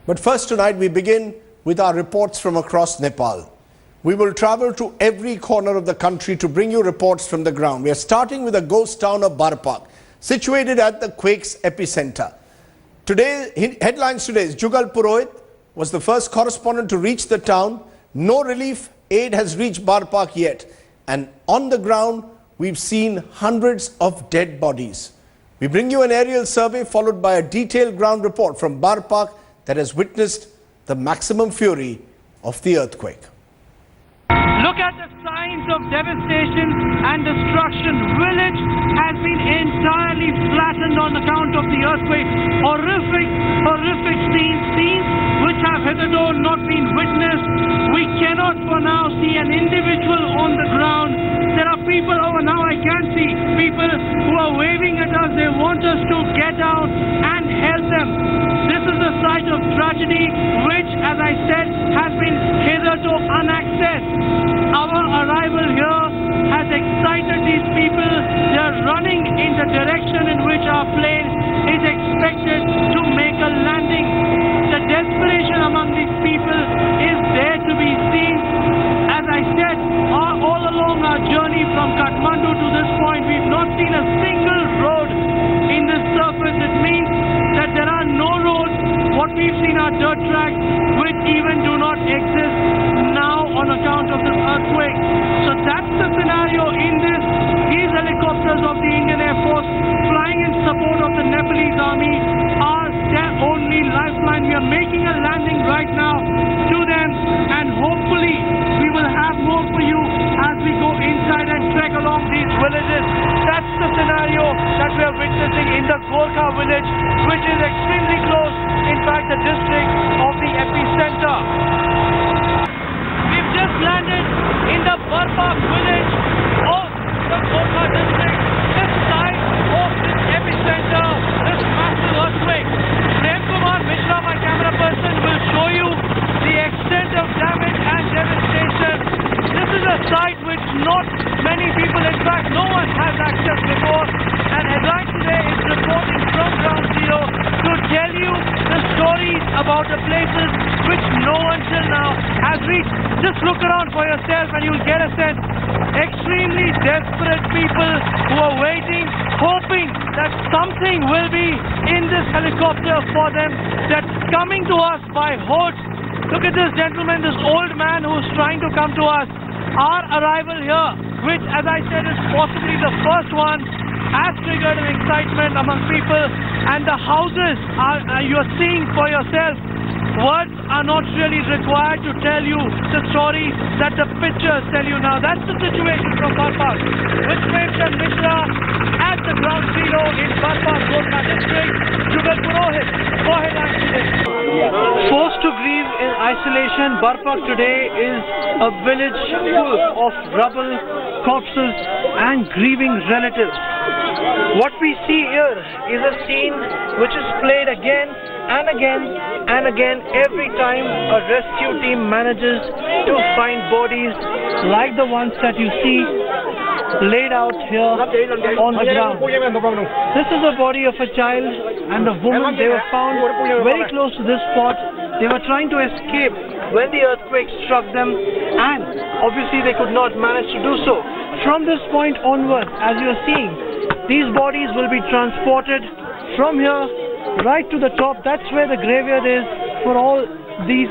But first tonight we begin with our reports from across Nepal. We will travel to every corner of the country to bring you reports from the ground. We are starting with a ghost town of Barpak, situated at the quake's epicenter. Today, headlines today is Jugal Purohit was the first correspondent to reach the town. No relief aid has reached Barpak yet. And on the ground, we've seen hundreds of dead bodies. We bring you an aerial survey followed by a detailed ground report from Barpak that has witnessed the maximum fury of the earthquake. Look at the signs of devastation and destruction. Village has been entirely flattened on account of the earthquake. Horrific scenes which have hitherto not been witnessed. We cannot for now see an individual on the ground. There are people over now, I can see people who are waving at us. They want us to get out and help them. This is a site of tragedy which, as I said, has been hitherto unaccessed. Our arrival here has excited these people. They are running in the direction in which our plane is expected to make a landing. The desperation among these people is there to be seen. As I said, all along our journey from Kathmandu to this point, we've not seen a single road in this surface. It means that there are no roads. What we've seen are dirt tracks which even do not exist now on account of this earthquake. So that's the scenario in this. These helicopters of the Indian Air Force flying in support of the Nepalese army are their only lifeline. We are making a landing right now to them, and hopefully we will have more for you as we go inside and trek along these villages. That's the scenario that we are witnessing in the Gorkha village, which is extremely close, in fact the district of the epicenter. We've just landed in the Barpak village of the Gorkha district, this side of this epicenter, this massive earthquake. Prem Kumar Mishra, my camera person, will show you the extent of damage and devastation. This is a site which not many people, in fact no one has access before, and Headline today is reporting from Ground Zero to tell you the stories about the places which no one till now has reached. Just look around for yourself and you'll get a sense. Extremely desperate people who are waiting, hoping that something will be in this helicopter for them that's coming to us by hordes. Look at this gentleman, this old man who's trying to come to us. Our arrival here, which as I said is possibly the first one, has triggered an excitement among people, and the houses you're seeing for yourself. Words are not really required to tell you the story that the pictures tell you now. That's the situation from Barpak. With Prem Mishra at the Ground Zero in Barpak, Gorkha district. Jugal Purohit for Headlines today. Forced to grieve in isolation, Barpak today is a village full of rubble, corpses and grieving relatives. What we see here is a scene which is played again and again and again every time a rescue team manages to find bodies like the ones that you see laid out here on the ground. This is the body of a child and a woman. They were found very close to this spot. They were trying to escape when the earthquake struck them, and obviously they could not manage to do so. From this point onwards, as you are seeing, these bodies will be transported from here right to the top. That's where the graveyard is for all these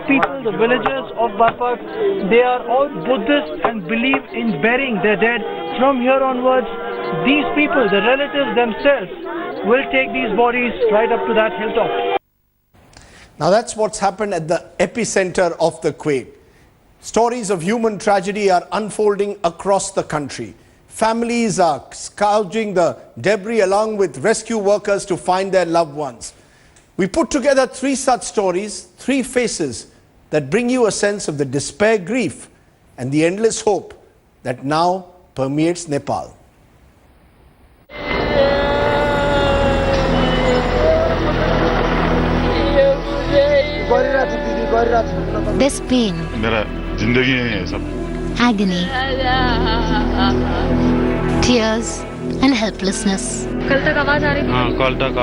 people, the villagers of Barpak. They are all Buddhists and believe in burying their dead. From here onwards, these people, the relatives themselves, will take these bodies right up to that hilltop. Now that's what's happened at the epicenter of the quake. Stories of human tragedy are unfolding across the country. Families are scourging the debris along with rescue workers to find their loved ones. We put together 3 such stories, 3 faces that bring you a sense of the despair, grief and the endless hope that now permeates Nepal. This pain, agony, tears and helplessness. कल तक आ रही थी? हाँ, कल तक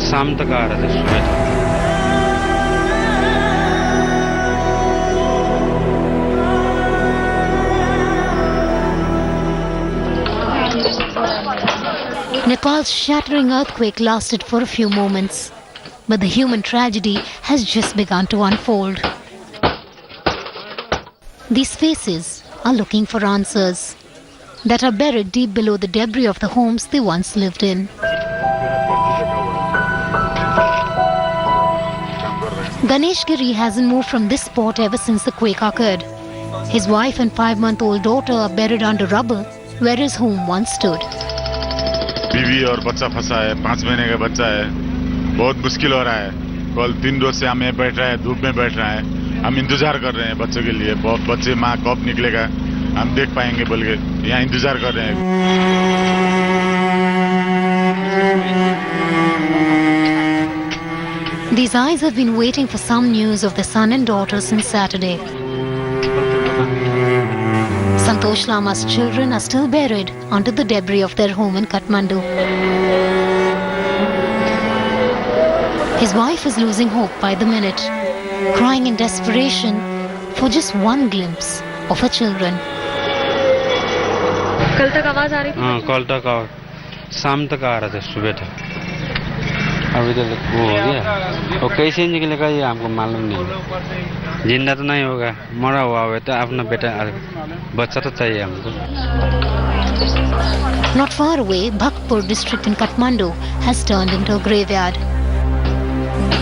शाम तक आ रहा था। Nepal's shattering earthquake lasted for a few moments, but the human tragedy has just begun to unfold. These faces are looking for answers that are buried deep below the debris of the homes they once lived in. Ganesh Giri hasn't moved from this spot ever since the quake occurred. His wife and 5-month-old daughter are buried under rubble where his home once stood. बीवी और बच्चा फंसा है, 5 महीने का बच्चा है, बहुत मुश्किल हो रहा है। कल 3 रोज से हम यहाँ बैठ रहे हैं, धूप में बैठ रहे हैं, हम इंतजार कर रहे हैं बच्चों के लिए। बहुत बच्चे माँ कब निकलेगा, हम देख पाएंगे बोल के यहाँ इंतजार कर रहे हैं। These eyes have been waiting for some news of the son and daughter since Saturday. Santosh Lama's children are still buried under the debris of their home in Kathmandu. His wife is losing hope by the minute, crying in desperation for just one glimpse of her children. कल तक आवाज आ रही थी? हाँ, कल तक और शाम तक आ रहा था, सुबह तक। अभी तो वो हो गया, और कैसे निकलेगा ये हमको मालूम नहीं। जिंदा तो नहीं होगा, मरा हुआ है तो अपना बेटा बच्चा तो चाहिए हमको। Not far away, Bhaktpur district in Kathmandu has turned into a graveyard.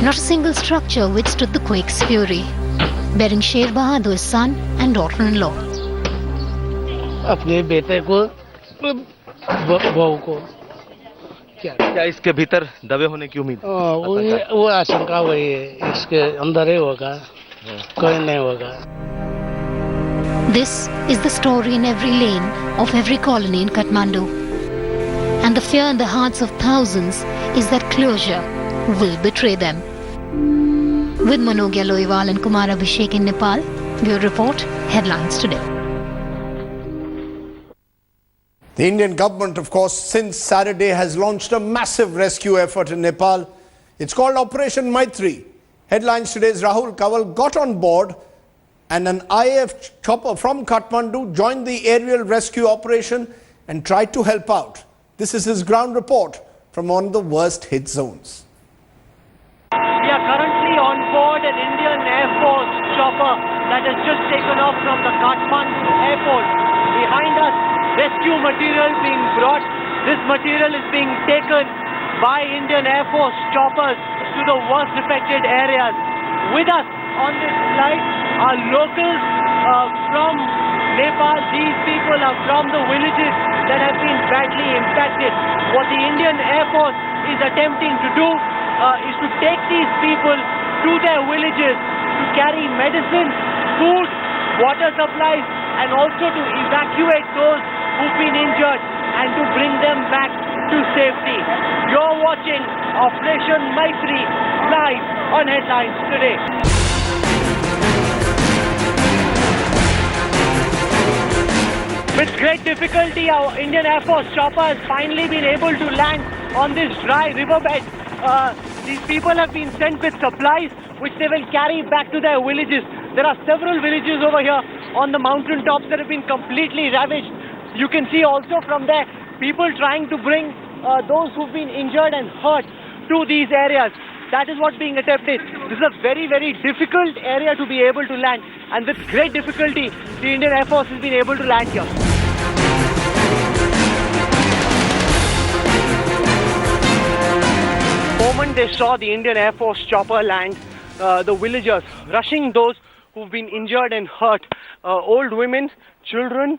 Not a single structure withstood the quake's fury, bearing Sher Bahadur's son and daughter-in-law. अपने बेटे को, बहू को क्या इसके भीतर दबे होने की उम्मीद? वो आशंका वही है, इसके अंदर ही होगा, कोई नहीं होगा। This is the story in every lane of every colony in Kathmandu. And the fear in the hearts of thousands is that closure will betray them. With Manogya Loiwal and Kumar Abhishek in Nepal, Bureau Report, Headlines Today. The Indian government, of course, since Saturday has launched a massive rescue effort in Nepal. It's called Operation Maitri. Headlines Today's Rahul Kawal got on board and an IAF chopper from Kathmandu joined the aerial rescue operation and tried to help out. This is his ground report from one of the worst hit zones. We are currently on board an Indian Air Force chopper that has just taken off from the Kathmandu airport. Behind us, rescue material being brought. This material is being taken by Indian Air Force choppers to the worst affected areas. With us on this flight are locals from Nepal. These people are from the villages that have been badly impacted. What the Indian Air Force is attempting to do is to take these people to their villages to carry medicine, food, water supplies, and also to evacuate those who've been injured and to bring them back to safety. You're watching Operation Maitri live on Headlines Today. With great difficulty, our Indian Air Force chopper has finally been able to land on this dry riverbed. These people have been sent with supplies which they will carry back to their villages. There are several villages over here on the mountain tops that have been completely ravaged. You can see also from there people trying to bring those who've been injured and hurt to these areas. That is what's being attempted. This is a very, very difficult area to be able to land, and with great difficulty the Indian Air Force has been able to land here. The moment they saw the Indian Air Force chopper land, the villagers rushing those who've been injured and hurt, old women, children,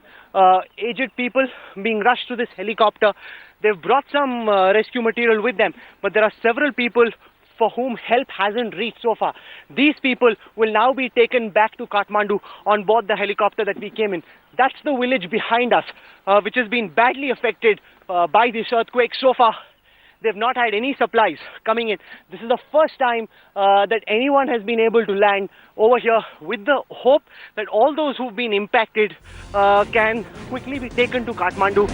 aged people being rushed to this helicopter. They've brought some rescue material with them, but there are several people for whom help hasn't reached so far. These people will now be taken back to Kathmandu on board the helicopter that we came in. That's the village behind us, which has been badly affected by this earthquake so far. They've not had any supplies coming in. This is the first time that anyone has been able to land over here, with the hope that all those who've been impacted can quickly be taken to Kathmandu.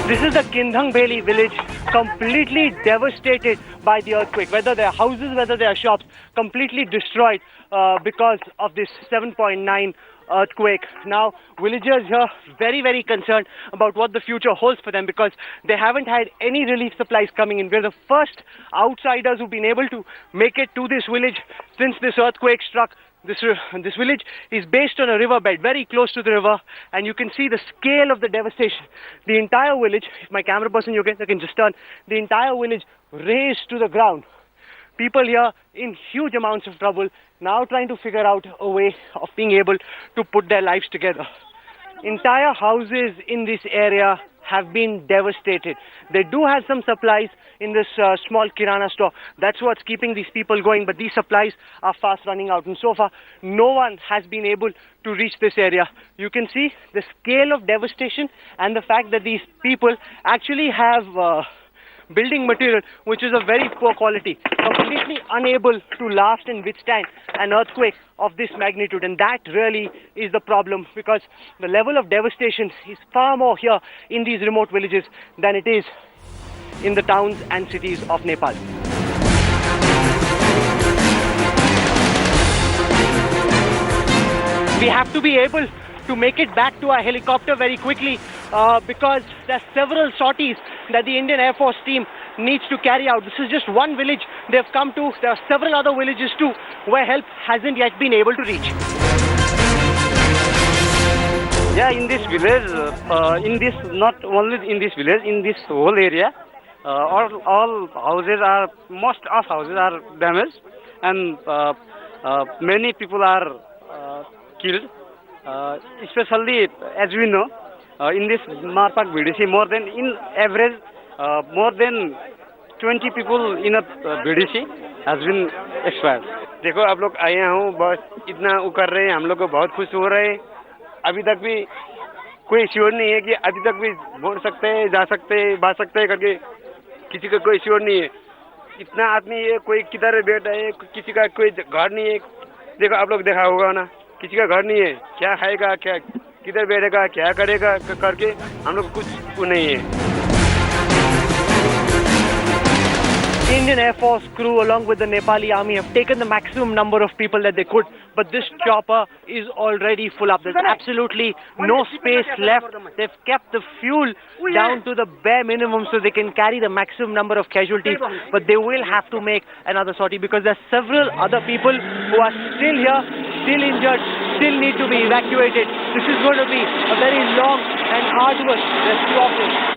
This is the Kindhang Beli village completely devastated by the earthquake. Whether they are houses, whether they are shops, completely destroyed because of this 7.9 earthquake. Now, villagers here very, very concerned about what the future holds for them because they haven't had any relief supplies coming in. We're the first outsiders who've been able to make it to this village since this earthquake struck. This village is based on a riverbed, very close to the river, and you can see the scale of the devastation. The entire village, if my camera person, you can just turn, the entire village razed to the ground. People here in huge amounts of trouble, now trying to figure out a way of being able to put their lives together. Entire houses in this area have been devastated. They do have some supplies in this small kirana store. That's what's keeping these people going, but these supplies are fast running out. And so far, no one has been able to reach this area. You can see the scale of devastation and the fact that these people actually have building material which is of very poor quality, completely unable to last and withstand an earthquake of this magnitude. And that really is the problem, because the level of devastation is far more here in these remote villages than it is in the towns and cities of Nepal. We have to be able to make it back to our helicopter very quickly because there are several sorties that the Indian Air Force team needs to carry out. This is just one village they've come to. There are several other villages too where help hasn't yet been able to reach. Yeah, in this village, not only in this village, in this whole area, all houses are, most of houses are damaged, and many people are killed. Especially, as we know, in this Marpak BDC, more than in average, more than 20 people in a BDC has been expired. देखो आप लोग आए हो, बस इतना वो कर रहे हैं, हम लोग को बहुत खुश हो रहे हैं. अभी तक भी कोई श्योर नहीं है कि अभी तक भी बोल सकते हैं, जा सकते हैं, बात सकते हैं करके, किसी का कोई श्योर नहीं है. इतना आदमी है, कोई किधर बैठा है, किसी का कोई घर नहीं है. देखो आप लोग देखा होगा ना, किसी का घर नहीं है, क्या खाएगा, क्या किधर बैठेगा, क्या करेगा करके हम लोग कुछ नहीं है. The Indian Air Force crew along with the Nepali army have taken the maximum number of people that they could, but this chopper is already full up. There's absolutely no space left. They've kept the fuel down to the bare minimum so they can carry the maximum number of casualties, but they will have to make another sortie because there are several other people who are still here, still injured, still need to be evacuated. This is going to be a very long and arduous rescue operation.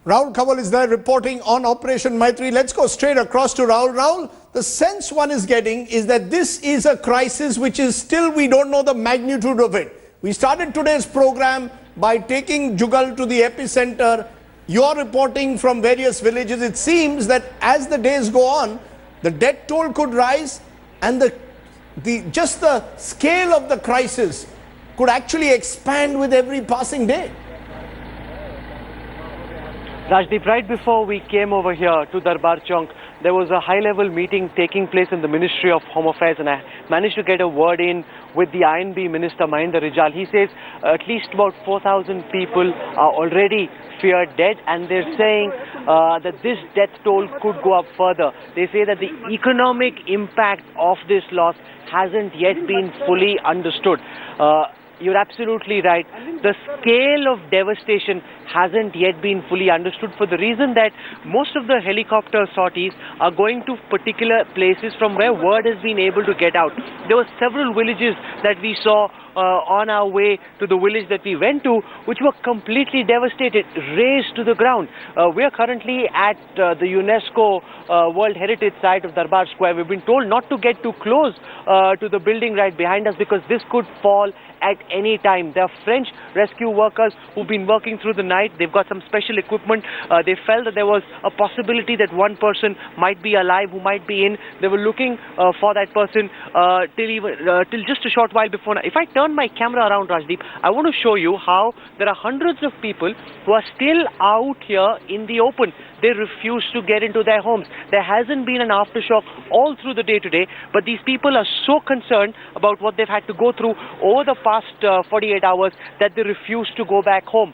Rahul Kanwal is there reporting on Operation Maitri. Let's go straight across to Rahul. Rahul, the sense one is getting is that this is a crisis which is still, we don't know the magnitude of it. We started today's program by taking Jugal to the epicenter. You're reporting from various villages. It seems that as the days go on, the death toll could rise and just the scale of the crisis could actually expand with every passing day. Rajdeep, right before we came over here to Darbar Chowk, there was a high-level meeting taking place in the Ministry of Home Affairs, and I managed to get a word in with the INB Minister Mahinder Rijal. He says at least about 4,000 people are already feared dead, and they're saying that this death toll could go up further. They say that the economic impact of this loss hasn't yet been fully understood. You're absolutely right. The scale of devastation hasn't yet been fully understood for the reason that most of the helicopter sorties are going to particular places from where word has been able to get out. There were several villages that we saw on our way to the village that we went to, which were completely devastated, razed to the ground. We are currently at the UNESCO World Heritage Site of Darbar Square. We've been told not to get too close to the building right behind us because this could fall at any time. There are French rescue workers who've been working through the night. They've got some special equipment. They felt that there was a possibility that one person might be alive who might be in. They were looking for that person till just a short while before now. If I turn my camera around, Rajdeep, I want to show you how there are hundreds of people who are still out here in the open. They refuse to get into their homes. There hasn't been an aftershock all through the day today, but these people are so concerned about what they've had to go through over the past 48 hours that they refuse to go back home.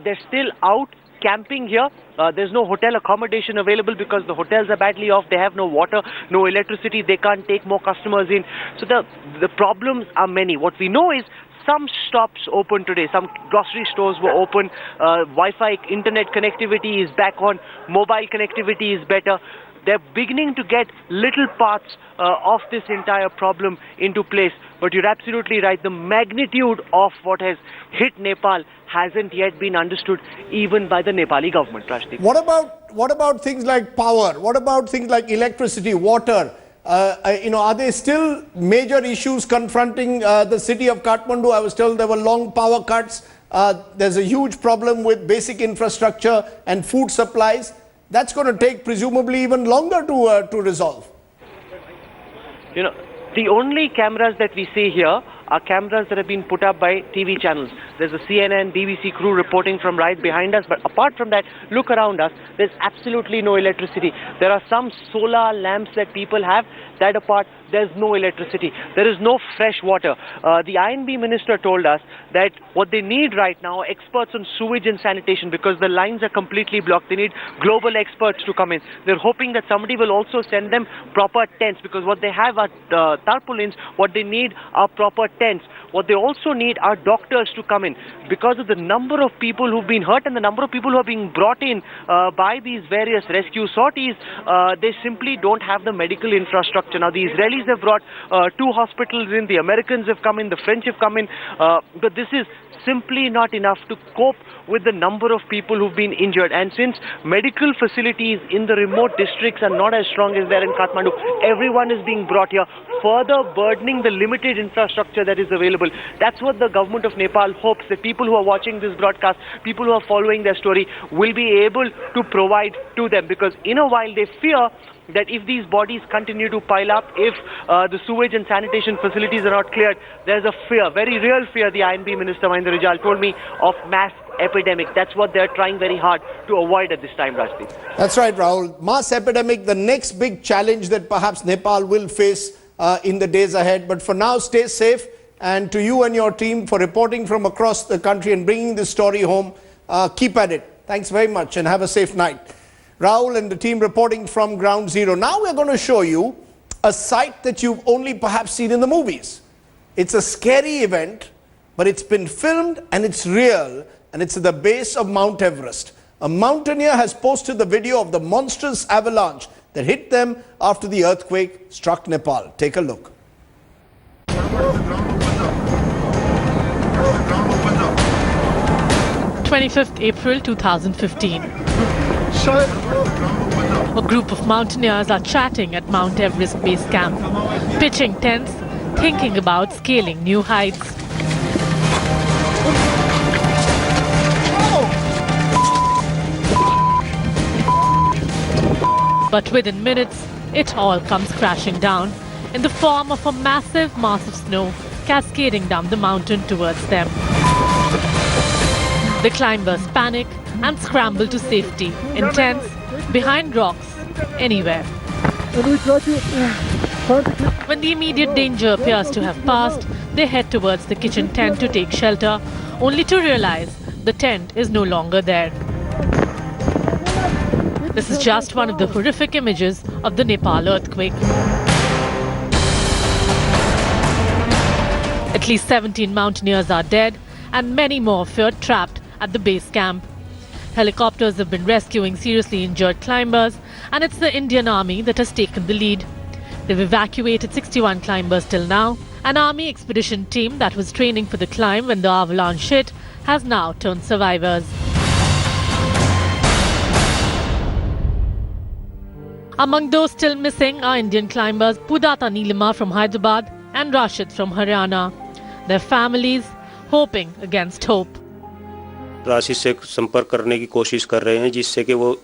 They're still out camping here. There's no hotel accommodation available because the hotels are badly off. They have no water, no electricity. They can't take more customers in. So the problems are many. What we know is some stops open today. Some grocery stores were open. Wi-Fi internet connectivity is back on. Mobile connectivity is better. They're beginning to get little parts of this entire problem into place. But you're absolutely right. The magnitude of what has hit Nepal hasn't yet been understood even by the Nepali government, Rashdeep. What about things like power? What about things like electricity, water? Are there still major issues confronting the city of Kathmandu? I was told there were long power cuts. There's a huge problem with basic infrastructure and food supplies. That's going to take presumably even longer to resolve. You know, the only cameras that we see here are cameras that have been put up by TV channels. There's a CNN, BBC crew reporting from right behind us, but apart from that, look around us, there's absolutely no electricity. There are some solar lamps that people have. That apart, there's no electricity. There is no fresh water. The INB minister told us that what they need right now are experts on sewage and sanitation because the lines are completely blocked. They need global experts to come in. They're hoping that somebody will also send them proper tents because what they have are tarpaulins. What they need are proper tents. What they also need are doctors to come in because of the number of people who've been hurt and the number of people who are being brought in by these various rescue sorties. They simply don't have the medical infrastructure. Now, the Israelis have brought 2 hospitals in, the Americans have come in, the French have come in, but this is simply not enough to cope with the number of people who've been injured. And since medical facilities in the remote districts are not as strong as there in Kathmandu, everyone is being brought here, further burdening the limited infrastructure that is available. That's what the government of Nepal hopes, that people who are watching this broadcast, people who are following their story, will be able to provide to them, because in a while they fear that if these bodies continue to pile up, if the sewage and sanitation facilities are not cleared, there's a fear, very real fear, the INB Minister Mahendra Rijal told me, of mass epidemic. That's what they're trying very hard to avoid at this time, Rashdeep. That's right, Rahul. Mass epidemic, the next big challenge that perhaps Nepal will face in the days ahead. But for now, stay safe. And to you and your team for reporting from across the country and bringing this story home, keep at it. Thanks very much and have a safe night. Rahul and the team reporting from Ground Zero. Now we're going to show you a sight that you've only perhaps seen in the movies. It's a scary event, but it's been filmed and it's real, and it's at the base of Mount Everest. A mountaineer has posted the video of the monstrous avalanche that hit them after the earthquake struck Nepal. Take a look. 25th April 2015. A group of mountaineers are chatting at Mount Everest base camp, pitching tents, thinking about scaling new heights. But within minutes, it all comes crashing down in the form of a massive mass of snow cascading down the mountain towards them. The climbers panic and scramble to safety in tents, behind rocks, anywhere. When the immediate danger appears to have passed, they head towards the kitchen tent to take shelter, only to realize the tent is no longer there. This is just one of the horrific images of the Nepal earthquake. At least 17 mountaineers are dead and many more fear trapped at the base camp. Helicopters have been rescuing seriously injured climbers, and it's the Indian Army that has taken the lead. They've evacuated 61 climbers till now. An army expedition team that was training for the climb when the avalanche hit has now turned survivors. Among those still missing are Indian climbers Pudata Nilima from Hyderabad and Rashid from Haryana. Their families hoping against hope. Rashid से संपर्क करने की कोशिश कर रहे हैं, जिससे कि वो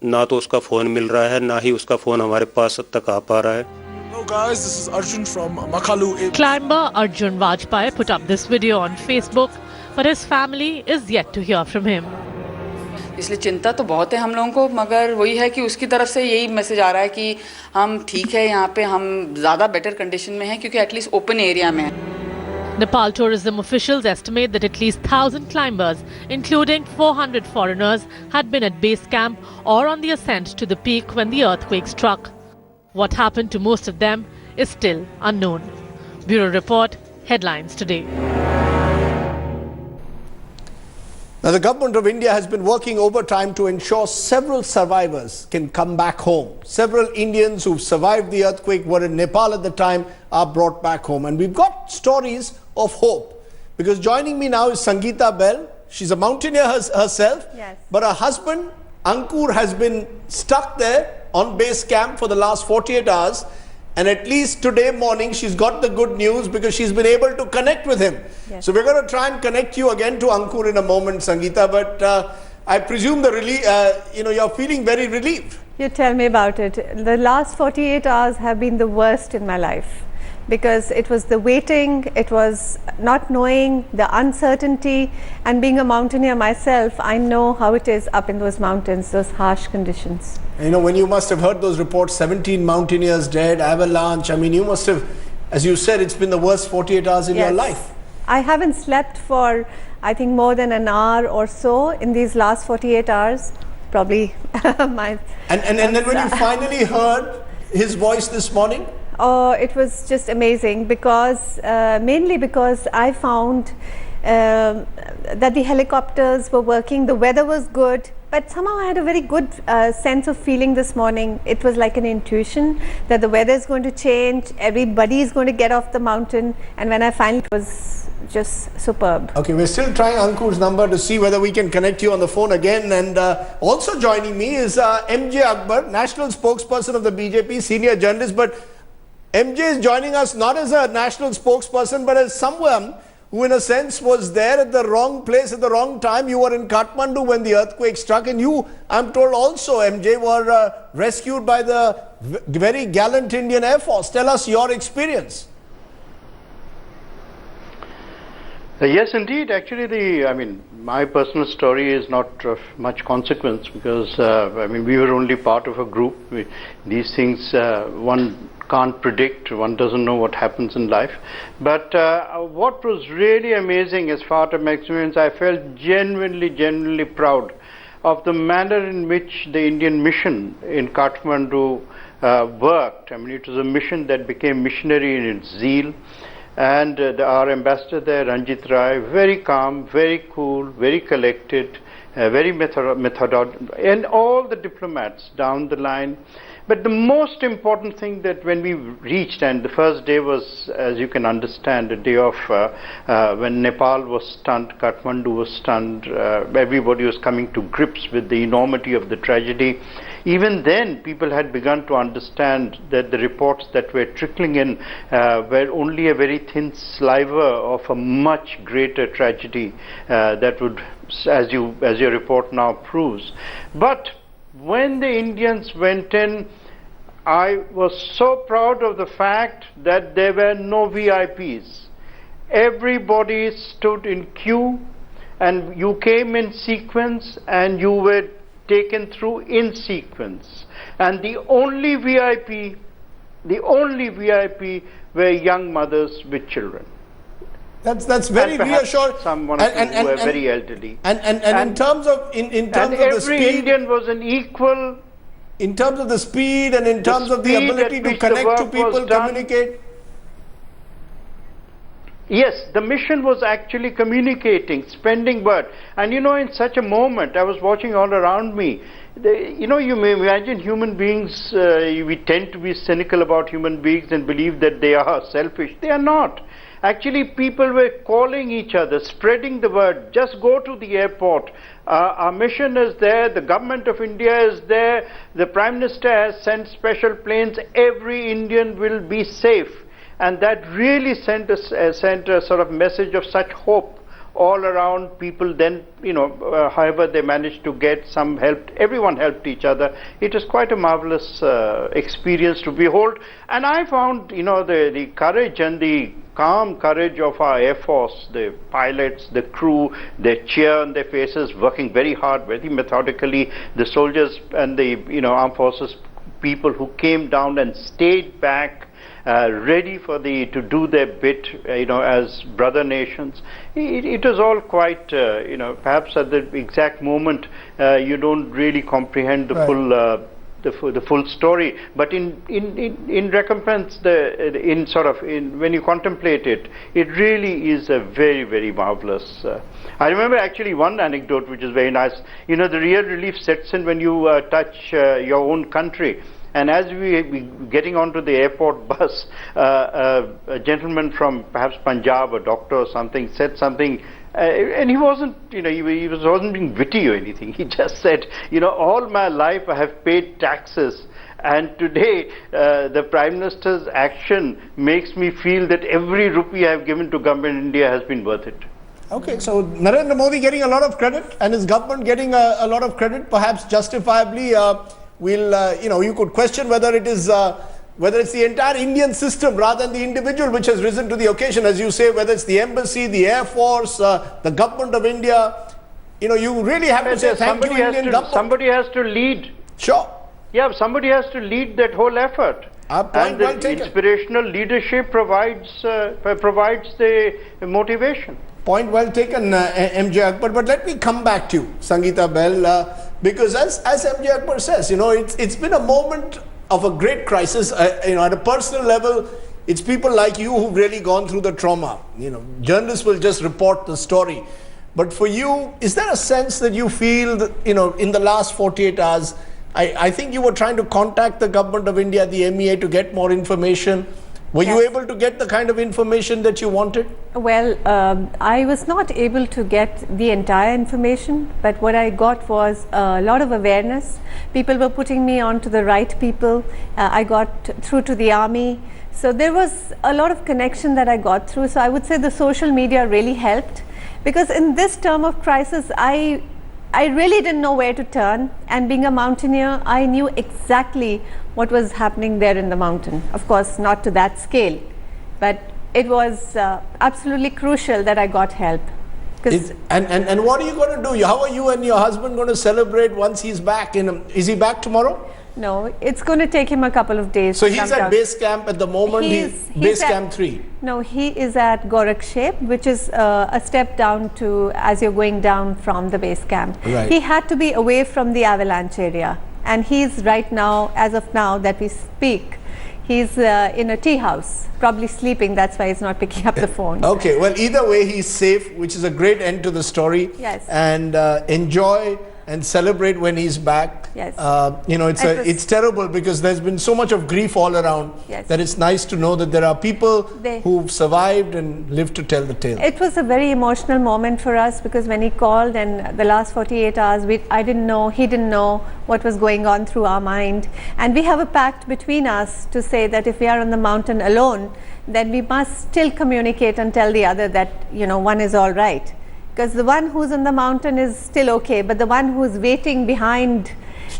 ना तो उसका फोन मिल रहा है, ना ही उसका फोन हमारे पास तक आ पा रहा है. Hello guys, this is Arjun from Makalu. Climber Arjun Vajpayee put up this video on Facebook, but his family is yet to hear from him. इसलिए चिंता तो बहुत है हम लोगों को, मगर वही है कि उसकी तरफ से यही मैसेज आ रहा है कि हम ठीक है, यहाँ पे हम ज़्यादा बेटर कंडीशन में हैं क्योंकि एटलीस्ट ओपन एरिया में है. Nepal tourism officials estimate that at least 1,000 climbers, including 400 foreigners, had been at base camp or on the ascent to the peak when the earthquake struck. What happened to most of them is still unknown. Bureau Report, Headlines Today. Now, the government of India has been working overtime to ensure several survivors can come back home. Several Indians who've survived the earthquake, were in Nepal at the time, are brought back home. And we've got stories of hope. Because joining me now is Sangita Bell. She's a mountaineer herself. Yes. But her husband, Ankur, has been stuck there on base camp for the last 48 hours. And at least today morning, she's got the good news because she's been able to connect with him. Yes. So we're going to try and connect you again to Ankur in a moment, Sangita. But I presume you're feeling very relieved. You tell me about it. The last 48 hours have been the worst in my life because it was the waiting, it was not knowing, the uncertainty, and being a mountaineer myself, I know how it is up in those mountains, those harsh conditions. You know, when you must have heard those reports, 17 mountaineers dead, avalanche. I mean, you must have, as you said, it's been the worst 48 hours in your life. I haven't slept for, I think, more than an hour or so in these last 48 hours. Probably my... And then when you finally heard his voice this morning? Oh, it was just amazing because, mainly because I found that the helicopters were working, the weather was good, but somehow I had a very good sense of feeling this morning. It was like an intuition that the weather is going to change, everybody is going to get off the mountain, and when I finally, it was just superb. Okay, we're still trying Ankur's number to see whether we can connect you on the phone again. And also joining me is MJ Akbar, national spokesperson of the BJP, senior journalist. But MJ is joining us not as a national spokesperson, but as someone who in a sense was there at the wrong place at the wrong time. You were in Kathmandu when the earthquake struck, and you, I'm told also, MJ, were rescued by the very gallant Indian Air Force. Tell us your experience. Yes, indeed. Actually, my personal story is not of much consequence because, we were only part of a group. These things, one can't predict, one doesn't know what happens in life. But what was really amazing as far as my experience, I felt genuinely proud of the manner in which the Indian mission in Kathmandu worked. It was a mission that became missionary in its zeal. And our ambassador there, Ranjit Rai, very calm, very cool, very collected, very methodical, and all the diplomats down the line. But the most important thing that when we reached, and the first day was, as you can understand, a day of when Nepal was stunned, Kathmandu was stunned, everybody was coming to grips with the enormity of the tragedy. Even then, people had begun to understand that the reports that were trickling in were only a very thin sliver of a much greater tragedy that would, as your report now proves. But when the Indians went in, I was so proud of the fact that there were no VIPs. Everybody stood in queue, and you came in sequence, and you were taken through in sequence. And the only VIP were young mothers with children. That's very reassuring. Someone who were very elderly. And in terms of the speed, every Indian was an equal. In terms of the speed and in terms of the ability to connect to people, communicate. Yes, the mission was actually communicating, spreading word. And in such a moment, I was watching all around me. You may imagine human beings, we tend to be cynical about human beings and believe that they are selfish. They are not. Actually, people were calling each other, spreading the word. Just go to the airport. Our mission is there. The government of India is there. The Prime Minister has sent special planes. Every Indian will be safe. And that really sent a sort of message of such hope all around. People then, however they managed to get some help, everyone helped each other. It was quite a marvelous experience to behold. And I found, the courage and the calm courage of our Air Force, the pilots, the crew, their cheer on their faces, working very hard, very methodically. The soldiers and the, armed forces people who came down and stayed back ready for to do their bit, as brother nations. It was all quite, perhaps at the exact moment you don't really comprehend the full story, but in recompense, when you contemplate it, it really is a very, very marvelous. I remember actually one anecdote which is very nice. The real relief sets in when you touch your own country. And as we getting onto the airport bus, a gentleman from perhaps Punjab, a doctor or something, said something. And he wasn't, he wasn't being witty or anything. He just said, all my life I have paid taxes, and today the Prime Minister's action makes me feel that every rupee I have given to government in India has been worth it. Okay, so Narendra Modi getting a lot of credit, and his government getting a lot of credit, perhaps justifiably. You could question whether it's the entire Indian system rather than the individual which has risen to the occasion, as you say, whether it's the embassy, the Air Force, the government of India. You really have to say thank you, Indian government. Somebody has to lead. Sure. Yeah, somebody has to lead that whole effort. And the inspirational leadership provides the motivation. Point well taken, MJ Akbar. But let me come back to you, Sangita Bell, because as MJ Akbar says, it's been a moment of a great crisis. At a personal level, it's people like you who've really gone through the trauma. Journalists will just report the story. But for you, is there a sense that you feel that, in the last 48 hours, I think you were trying to contact the government of India, the MEA, to get more information. Were you able to get the kind of information that you wanted? Well, I was not able to get the entire information, but what I got was a lot of awareness. People were putting me on to the right people. I got through to the army. So there was a lot of connection that I got through. So I would say the social media really helped, because in this term of crisis, I really didn't know where to turn, and being a mountaineer, I knew exactly what was happening there in the mountain. Of course, not to that scale, but it was absolutely crucial that I got help. And what are you going to do? How are you and your husband going to celebrate once he's back? Is he back tomorrow? No, it's going to take him a couple of days. So he's at base camp at the moment, he's base camp 3? No, he is at Gorakshep, which is a step down as you're going down from the base camp. Right. He had to be away from the avalanche area. And he's right now, as of now that we speak, he's in a tea house, probably sleeping. That's why he's not picking up the phone. Okay, well, either way, he's safe, which is a great end to the story. Yes. And enjoy and celebrate when he's back. Yes. It's terrible because there's been so much of grief all around. Yes. That it's nice to know that there are people who've survived and lived to tell the tale. It was a very emotional moment for us, because when he called, and the last 48 hours, I didn't know, he didn't know what was going on through our mind. And we have a pact between us to say that if we are on the mountain alone, then we must still communicate and tell the other that, one is all right. Because the one who's on the mountain is still okay, but the one who's waiting behind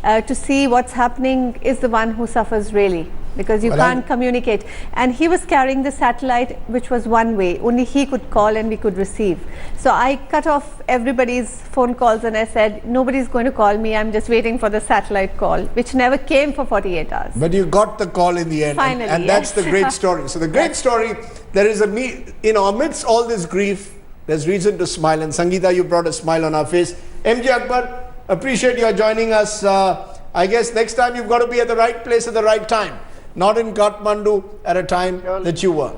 to see what's happening is the one who suffers really, because you can't communicate. And he was carrying the satellite, which was one way. Only he could call and we could receive. So I cut off everybody's phone calls and I said, nobody's going to call me. I'm just waiting for the satellite call, which never came for 48 hours. But you got the call in the end. Finally, and that's the great story. So the great story, there is amidst all this grief, there's reason to smile. And Sangita, you brought a smile on our face. MJ Akbar, appreciate your joining us. I guess next time you've got to be at the right place at the right time, not in Kathmandu at a time that you were.